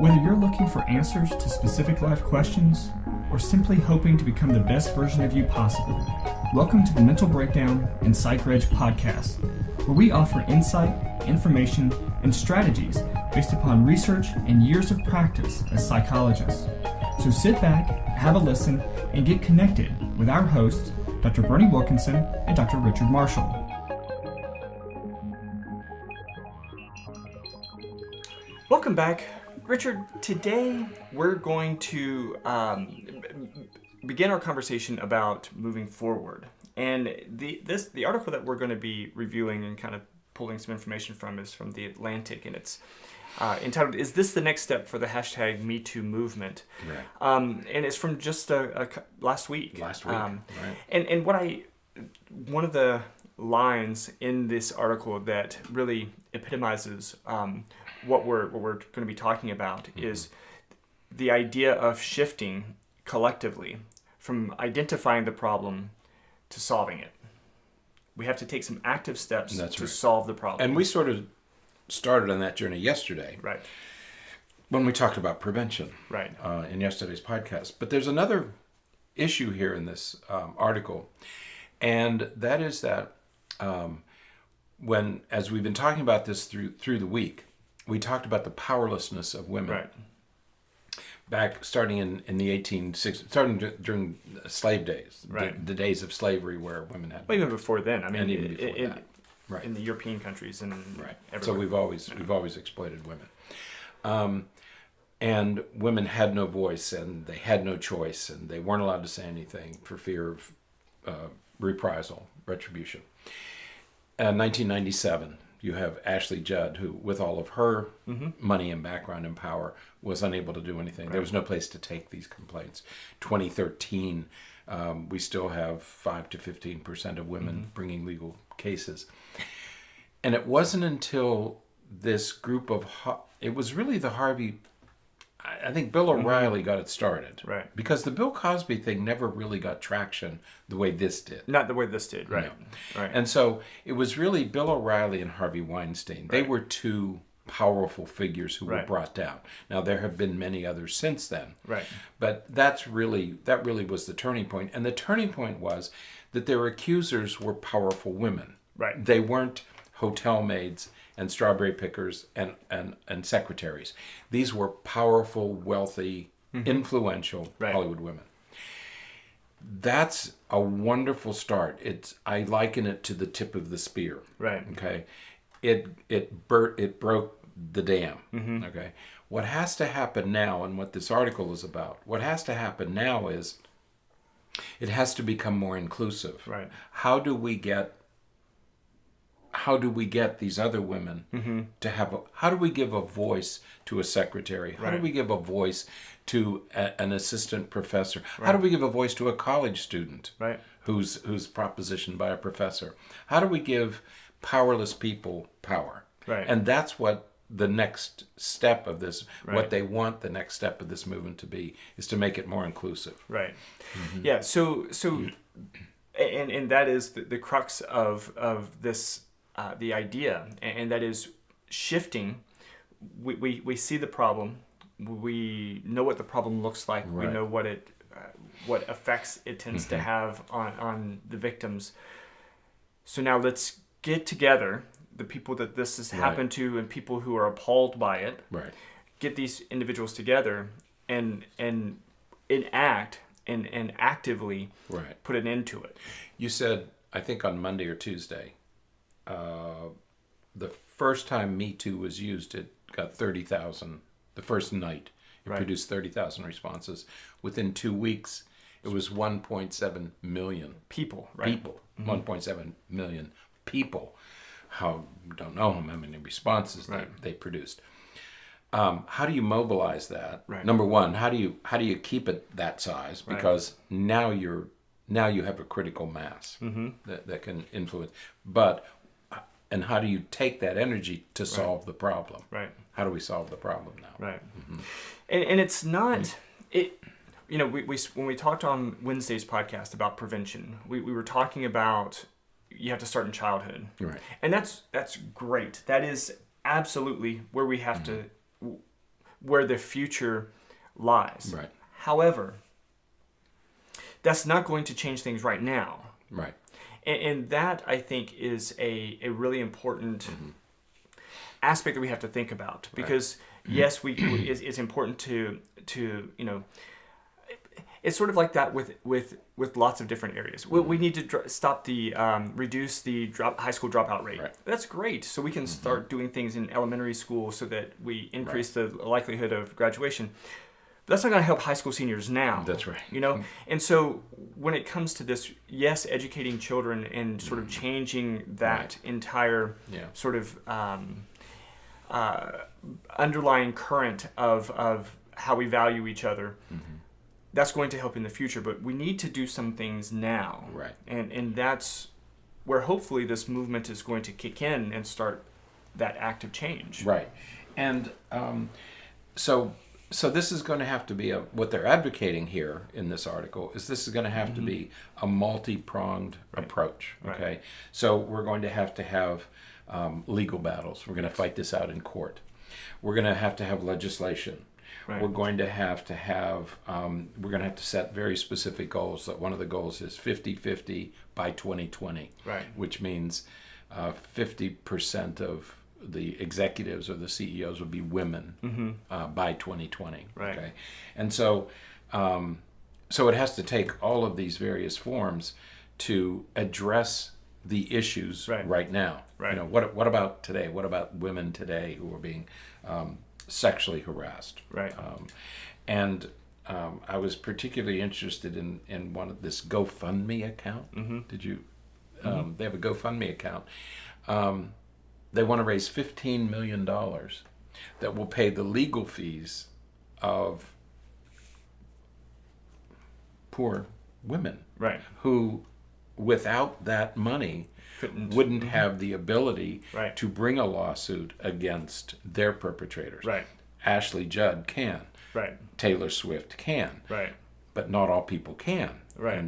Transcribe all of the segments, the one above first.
Whether you're looking for answers to specific life questions or simply hoping to become the best version of you possible, welcome to the Mental Breakdown and Psychreg podcast, where we offer insight, information, and strategies based upon research and years of practice as psychologists. So sit back, have a listen, and get connected with our hosts, Dr. Berney Wilkinson and Dr. Richard Marshall. Welcome back. Richard, today we're going to begin our conversation about moving forward. And the article that we're going to be reviewing and kind of pulling some information from is from The Atlantic, and it's entitled, "Is This the Next Step for the hashtag #MeToo Movement?" Right. And it's from just last week. Right. And one of the lines in this article that really epitomizes what we're going to be talking about is the idea of shifting collectively from identifying the problem to solving it. We have to take some active steps to solve the problem. And we sort of started on that journey yesterday. Right. When we talked about prevention. Right. In yesterday's podcast. But there's another issue here in this article. And that is that as we've been talking about this through the week, we talked about the powerlessness of women. Right. Back starting in the 1860s, starting during slave days, right. the days of slavery where women had. Well, even before then. I mean, and even before that. Right. In the European countries and right. everywhere. So we've always exploited women. And women had no voice and they had no choice and they weren't allowed to say anything for fear of reprisal, retribution. 1997, you have Ashley Judd, who, with all of her money and background and power, was unable to do anything. Right. There was no place to take these complaints. 2013, we still have 5 to 15% of women bringing legal cases. And it wasn't until this group of, it was really the Harvey, I think Bill O'Reilly got it started. Right. Because the Bill Cosby thing never really got traction the way this did. Not the way this did, right. No. Right. And so it was really Bill O'Reilly and Harvey Weinstein. Right. They were two powerful figures who were Right. brought down. Now there have been many others since then. Right. But that really was the turning point. And the turning point was that their accusers were powerful women. Right. They weren't hotel maids and strawberry pickers and secretaries. These were powerful, wealthy, influential Right. Hollywood women. That's a wonderful start. I liken it to the tip of the spear. Right. Okay. It broke the dam. Okay. What has to happen now, and what this article is about, what has to happen now is it has to become more inclusive. Right. How do we get these other women to have how do we give a voice to a secretary? How do we give a voice to an assistant professor? How do we give a voice to a college student who's propositioned by a professor? How do we give powerless people power? Right. And that's what the next step of this, what they want the next step of this movement to be, is to make it more inclusive. Right. Yeah. So and that is the crux of this. The idea, and that is shifting. We see the problem. We know what the problem looks like. Right. We know what effects it tends to have on the victims. So now let's get together, the people that this has happened to and people who are appalled by it. Right. Get these individuals together and enact and actively put an end to it. You said, I think on Monday or Tuesday, the first time Me Too was used, it got 30,000. The first night, it produced 30,000 responses. Within 2 weeks, it was 1.7 million people. Right. People, 1.7 million people. Don't know how many responses they produced. How do you mobilize that? Right. Number one, how do you keep it that size? Because now you have a critical mass that can influence. And how do you take that energy to solve the problem? Right. How do we solve the problem now? Right. And it's not it. You know, we when we talked on Wednesday's podcast about prevention, we were talking about you have to start in childhood. Right. And that's great. That is absolutely where we have to. where the future lies. Right. However, that's not going to change things right now. Right. And that, I think, is a really important aspect that we have to think about. Because, yes, it's important to it's sort of like that with lots of different areas. We need to stop the reduce the high school dropout rate. Right. That's great. So we can start doing things in elementary school so that we increase the likelihood of graduation. But that's not going to help high school seniors now. That's right. And so when it comes to this, yes, educating children and sort of changing that entire sort of underlying current of how we value each other. That's going to help in the future, but we need to do some things now. Right. And that's where hopefully this movement is going to kick in and start that active change. Right. And so this is going to have to be what they're advocating here in this article is this is going to have to be a multi-pronged approach. Okay. Right. So we're going to have legal battles. We're going to fight this out in court. We're going to have legislation. Right. We're going to have to set very specific goals. One of the goals is 50-50 by 2020, right. which means 50% of the executives or the CEOs will be women by 2020. Right. Okay, and so it has to take all of these various forms to address the issues right now. Right. What about today? What about women today who are being sexually harassed? Right. I was particularly interested in one of this GoFundMe account. Did you? They have a GoFundMe account. They want to raise $15 million that will pay the legal fees of poor women, right, who, without that money, wouldn't have the ability to bring a lawsuit against their perpetrators. Right. Ashley Judd can. Right. Taylor Swift can. Right. But not all people can. Right.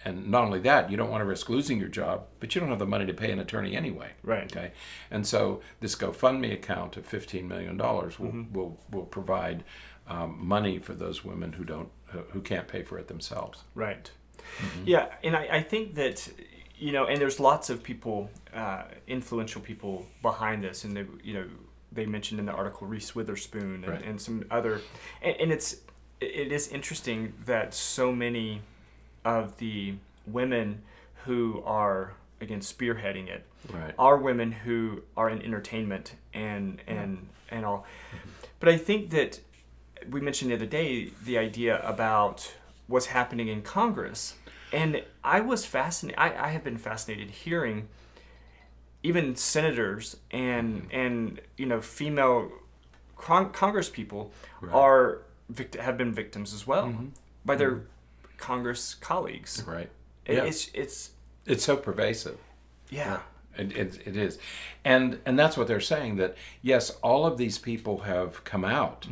And not only that, you don't want to risk losing your job, but you don't have the money to pay an attorney anyway. Right. Okay. And so this GoFundMe account of $15 million will provide money for those women who can't pay for it themselves. Right. Yeah, and I think that and there's lots of people, influential people behind this, and they mentioned in the article Reese Witherspoon and some other, and it is interesting that so many of the women who are again spearheading it are women who are in entertainment and all. But I think that we mentioned the other day the idea about what's happening in Congress, and I was fascinated. I have been fascinated hearing even senators and female Congress people have been victims as well by their Congress colleagues. Right. It's so pervasive. Yeah. It is. And that's what they're saying, that yes, all of these people have come out,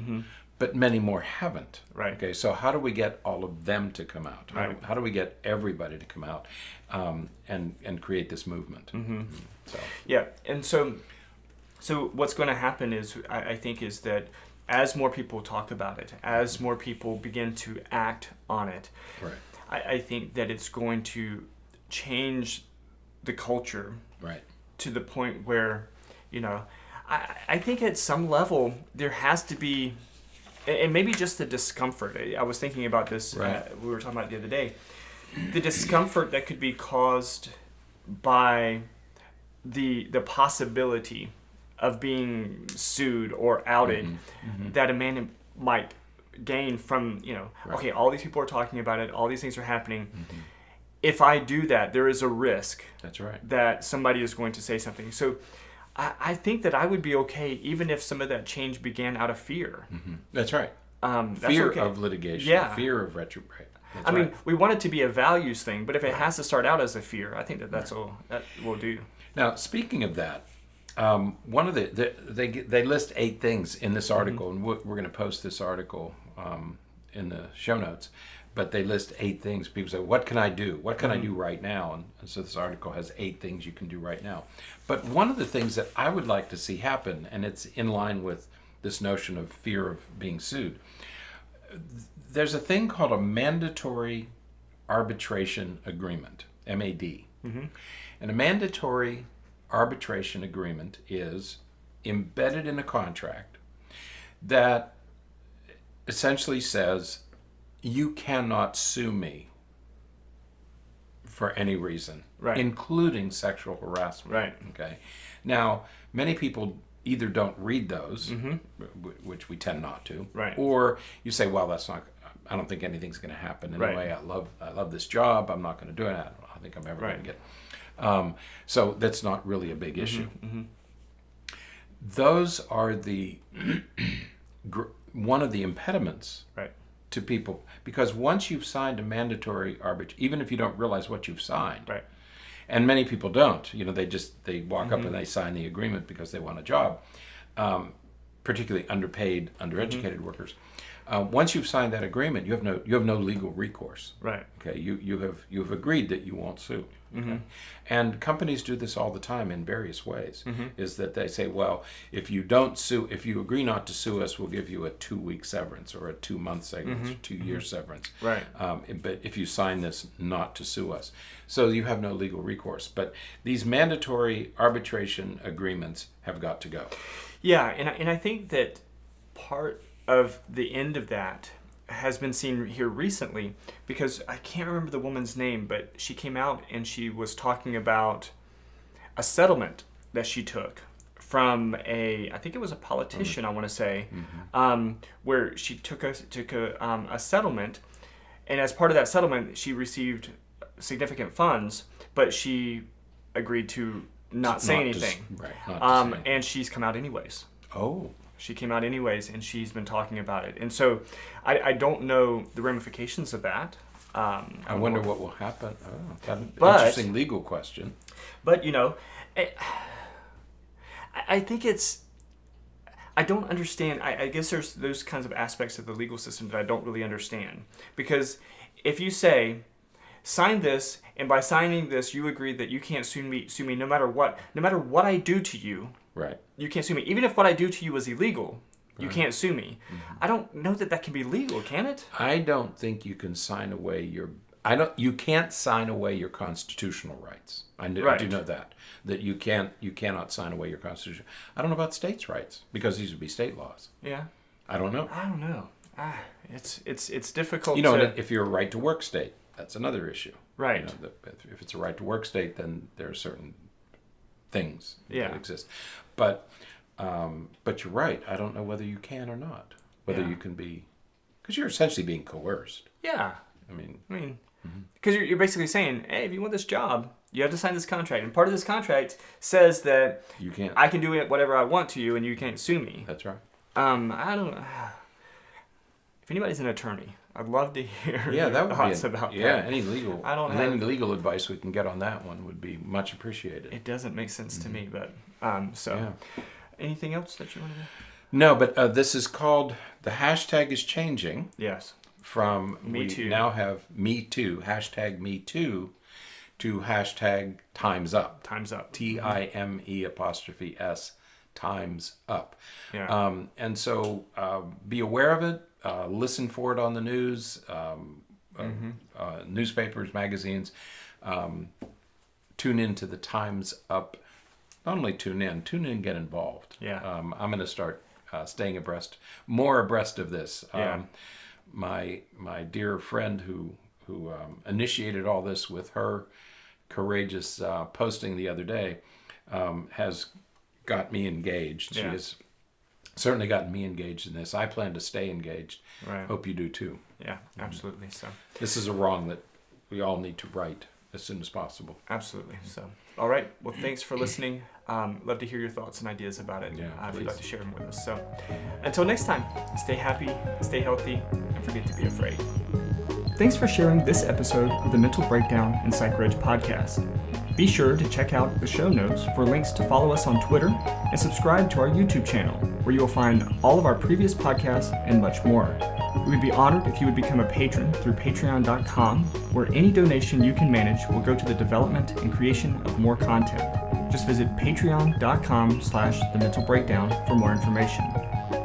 but many more haven't. Right. Okay, so how do we get all of them to come out? How do we get everybody to come out and create this movement? So. Yeah, and so what's going to happen is, I think, is that as more people talk about it, as more people begin to act on it, I think that it's going to change the culture to the point where, I think at some level there has to be, and maybe just the discomfort. I was thinking about this, we were talking about it the other day, the discomfort that could be caused by the possibility of being sued or outed that a man might gain from, okay, all these people are talking about it, all these things are happening. If I do that, there is a risk that somebody is going to say something. So I think that I would be okay even if some of that change began out of fear. That's right. Fear of litigation, fear of retribution. I mean, we want it to be a values thing, but if it has to start out as a fear, I think that will do. Now, speaking of that, one of they list 8 things in this article, and we're going to post this article in the show notes. But they list 8 things. People say, "What can I do? What can I do right now?" And so this article has 8 things you can do right now. But one of the things that I would like to see happen, and it's in line with this notion of fear of being sued. There's a thing called a mandatory arbitration agreement, MAD. Mm-hmm. And a mandatory arbitration agreement is embedded in a contract that essentially says you cannot sue me for any reason, right, including sexual harassment. Right. Okay. Now, many people either don't read those, mm-hmm. which we tend not to, right, or you say, well, that's not, I don't think anything's going to happen anyway. Right. I love this job. I'm not going to do it. I don't think I'm ever right. going to get. So that's not really a big issue. Mm-hmm. Those are the one of the impediments, right, to people, because once you've signed a mandatory arbitration, even if you don't realize what you've signed, right, and many people don't, they walk mm-hmm. up and they sign the agreement because they want a job, particularly underpaid, undereducated mm-hmm. workers. Once you've signed that agreement, you have no legal recourse. Right. Okay. You have agreed that you won't sue. Okay? Mm-hmm. And companies do this all the time in various ways. Mm-hmm. Is that they say, well, if you don't sue, if you agree not to sue us, we'll give you a 2-week severance or a 2-month severance mm-hmm. or 2-year severance. Right. But if you sign this not to sue us, so you have no legal recourse. But these mandatory arbitration agreements have got to go. Yeah, and I think that part of the end of that has been seen here recently, because I can't remember the woman's name, but she came out and she was talking about a settlement that she took from I think it was a politician, I want to say, mm-hmm. Where she took a settlement, and as part of that settlement, she received significant funds, but she agreed to not say anything. And she's come out anyways. Oh. She came out anyways, and she's been talking about it. And so I don't know the ramifications of that. I wonder what will happen. Oh, that's an interesting legal question. But, I think I don't understand. I guess there's those kinds of aspects of the legal system that I don't really understand. Because if you say, sign this, and by signing this, you agree that you can't sue me no matter what I do to you. Right. You can't sue me. Even if what I do to you is illegal, you right. can't sue me. Mm-hmm. I don't know that can be legal, can it? I don't think you can sign away you can't sign away your constitutional rights. I do know that you cannot sign away your constitution. I don't know about states' rights, because these would be state laws. Yeah. I don't know. It's difficult. If you're a right to work state, that's another issue. Right. If it's a right to work state, then there are certain things that exist. But you're right. I don't know whether you can or not. Whether you can be, because you're essentially being coerced. Yeah. I mean, because you're basically saying, hey, if you want this job, you have to sign this contract, and part of this contract says that you can't. I can do whatever I want to you, and you can't sue me. That's right. I don't. If anybody's an attorney, I'd love to hear that would thoughts about that. Yeah, any legal advice we can get on that one would be much appreciated. It doesn't make sense to me, but anything else that you want to do? No, but this is called, the hashtag is changing. Yes. From Me Too. We now have Me Too, hashtag Me Too, to hashtag Time's Up. Time's Up. TIME''S, Time's Up. Yeah. And so be aware of it. Listen for it on the news, newspapers, magazines. Tune in to the Time's Up. Not only tune in, get involved. Yeah. I'm going to start staying more abreast of this. Yeah. My dear friend who initiated all this with her courageous posting the other day has got me engaged. Yeah. She has certainly gotten me engaged in this. I plan to stay engaged. Right. Hope you do too. Yeah, absolutely. So this is a wrong that we all need to right as soon as possible. Absolutely. So, all right. Well, thanks for listening. Love to hear your thoughts and ideas about it. If you'd like to share them with us. So, until next time, stay happy, stay healthy, and forget to be afraid. Thanks for sharing this episode of the Mental Breakdown and Psychreg podcast. Be sure to check out the show notes for links to follow us on Twitter and subscribe to our YouTube channel, where you will find all of our previous podcasts and much more. We would be honored if you would become a patron through patreon.com, where any donation you can manage will go to the development and creation of more content. Just visit patreon.com/thementalbreakdown for more information.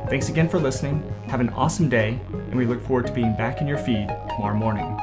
Thanks again for listening. Have an awesome day, and we look forward to being back in your feed tomorrow morning.